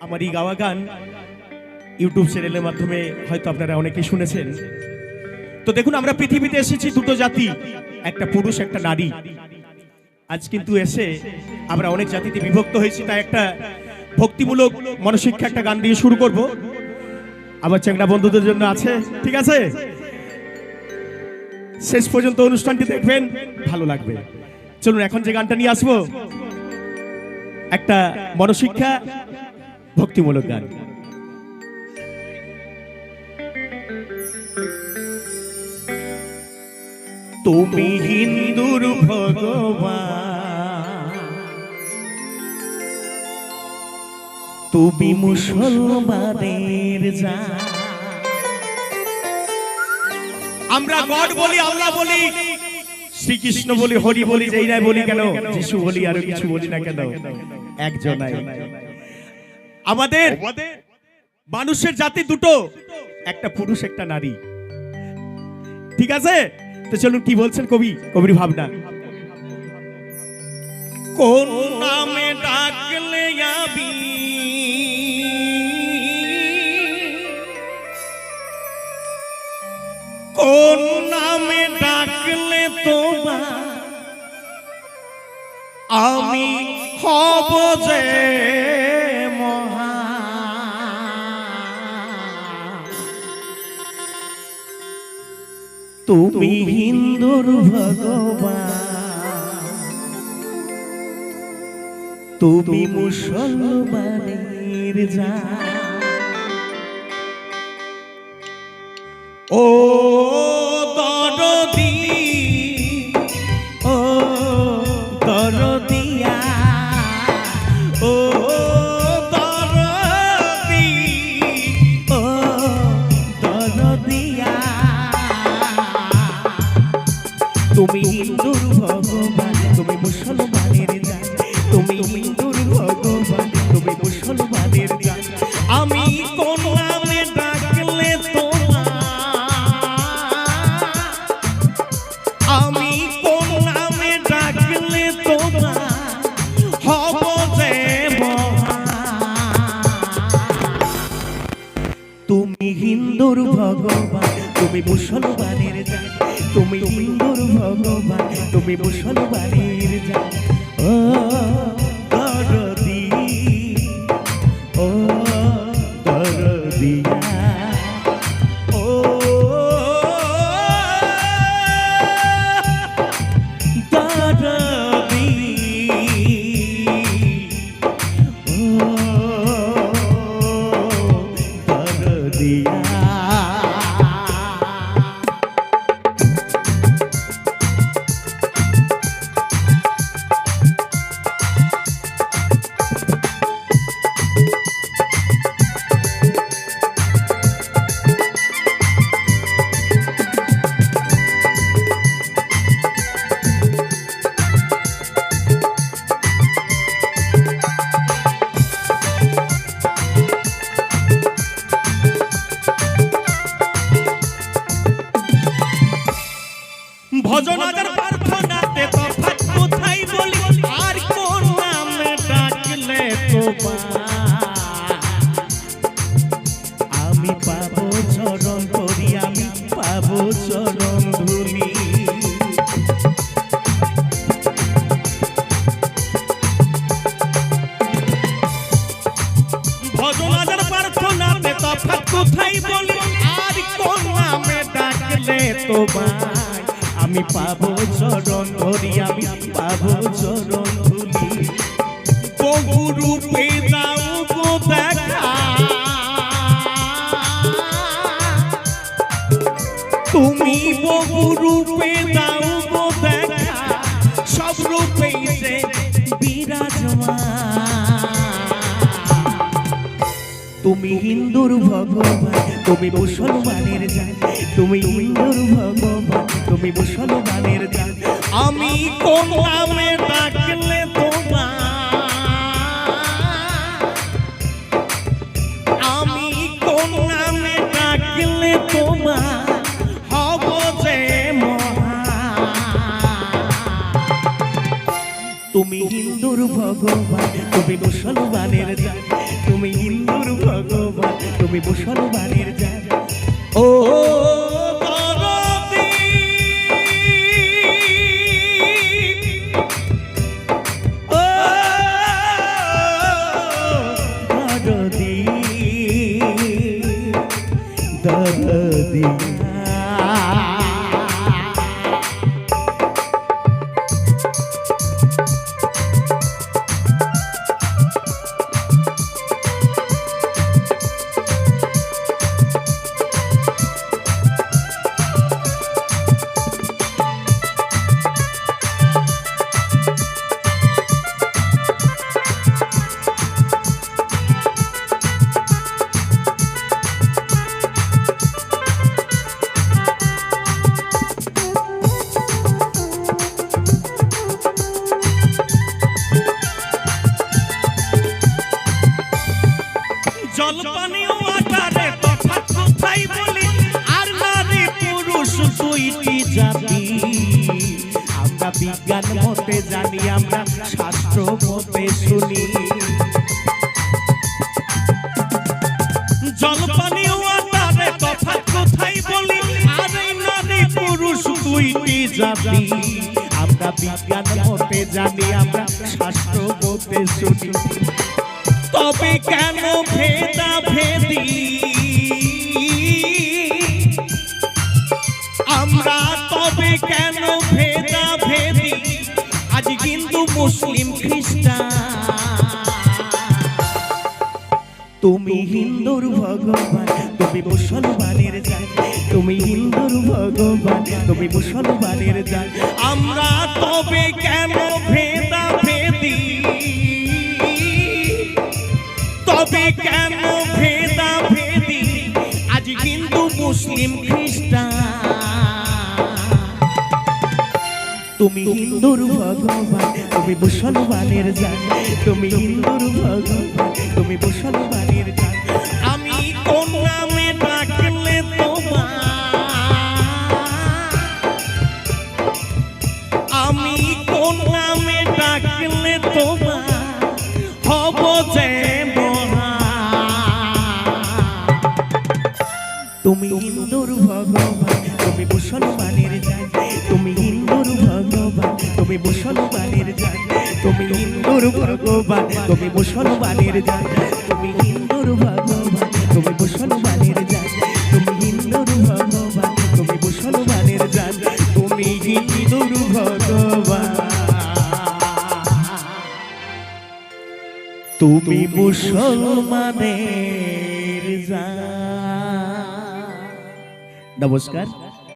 আমার এই গাওয়া গান ইউটিউব চ্যানেলের মাধ্যমে হয়তো আপনারা অনেকেই শুনেছেন। তো দেখুন, আমরা পৃথিবীতে এসেছি দুটো জাতি, একটা পুরুষ একটা নারী। আজ কিন্তু এসে আমরা অনেক জাতিতে বিভক্ত হয়েছি, তাই একটা ভক্তিমূলক মনশিক্ষা একটা গান দিয়ে শুরু করব। আমার চ্যাংড়া বন্ধুদের জন্য আছে, ঠিক আছে? শেষ পর্যন্ত অনুষ্ঠানটি দেখবেন, ভালো লাগবে। চলুন এখন যে গানটা নিয়ে আসবো, একটা মনশিক্ষা ভক্তিমূলক গান। তুমি হিন্দুর ভগবান, তুমি মুসলমানের জান। আমরা গড বলি, আল্লাহ বলি, শ্রীকৃষ্ণ বলি, হরি বলি, যেই নাই বলি কেন, যিশু বলি, আর কিছু বলি না কেন, একজনাই। আমাদের মানুষের জাতি দুটো, একটা পুরুষ একটা নারী, ঠিক আছে? তো চলুন কি বলছেন কবি, কবির ভাবনা। কোন নামে ডাকলে যাবি, কোন নামে ডাকলে তোমার আমি হব যে মহা। তুমি হিন্দুর ভগবান, তুমি মুসলমানের জান। ও দরদি, ও দরদিয়া, ও দরদি, ও দরদিয়া। তুমি হিন্দুর ভগবান, তুমি মুসলমানের জান। তুমি হিন্দুর ভগবান, তুমি মুসলমানের জান। আমি কোন নামে ডাকলে তোমার, আমি কোন নামে ডাকলে তোমার হব যে মহা। তুমি হিন্দুর ভগবান, তুমি মুসলমানের জান। তুমি হিন্দুর ভগবান, তুমি মুসলমানের জান। ও দরদি, ও দরদিয়া, ও দরদি, ও দরদিয়া। ভজন আজার প্রার্থনাতে তফাৎ কোথায় বলি, আর কোন নামে ডাকলে তোমার আমি পাবো চরণ ধরি, আমি পাবো চরণ ধুলি। ভজন আজার প্রার্থনাতে তফাৎ কোথায় বলি, আর কোন নামে ডাকলে তোমার আমি পাবো চরণ ধরি, আমি পাবো চরণ ধুলি। বহু রূপে দাও গো দেখা, তুমি বহু রূপে দাও গো দেখা, সব রূপে যে বিরাজমান। তুমি হিন্দুর ভগবান, তুমি মুসলমানের জান। তুমি হিন্দুর ভগবান, তুমি মুসলমানের জান। আমি কোন নামে ডাকলে তোমার, আমি কোন নামে ডাকলে তোমার হব যে মহা। তুমি হিন্দুর হিন্দুর ভগবান তুমি মুসলমানের জান, তুমি হিন্দুর ভগবান তুমি মুসলমানের জান। ও দরদি ও দরদি দরদি জলপানীয় আকারে তফাৎ কোথায় বলি, আর নারী পুরুষ দুইটি জাতি। আমরা বিজ্ঞান মতে জানি, আমরা শাস্ত্র মতে শুনি। জলপানীয় আকারে তফাৎ কোথায় বলি, আর নারী পুরুষ দুইটি জাতি। আমরা বিজ্ঞান মতে জানি, আমরা শাস্ত্র মতে শুনি। তবে কেন ভেদা ভেদি আমরা, তবে কেন ভেদা ভেদি আজ হিন্দু মুসলিম খ্রিস্টান। তুমি হিন্দুর ভগবান তুমি মুসলমানের জান, তুমি হিন্দুর ভগবান তুমি মুসলমানের জান। আমরা তবে কেন ভেদা ভেদি, তবে কেন ভেদা ভেদি আজ হিন্দু মুসলিম খ্রিস্টান। তুমি হিন্দুর ভগবান তুমি মুসলমানের জান, তুমি হিন্দুর ভগবান তুমি মুসলমানের জান। আমি কোন নামে ডাকলে তোমার, আমি কোন নামে ডাকলে তোমার হব যে। তুমি হিন্দুর ভগবান তুমি মুসলমানের জান, তুমি হিন্দুর ভগবান তুমি মুসলমানের জান, তুমি হিন্দুর ভগবান তুমি মুসলমানের জান, তুমি হিন্দুর ভগবান তুমি মুসলমানের জান, তুমি হিন্দুর ভগবান তুমি মুসলমানের জান, তুমি হিন্দুর ভগবান তুমি মুসলমানের জান। নমস্কার।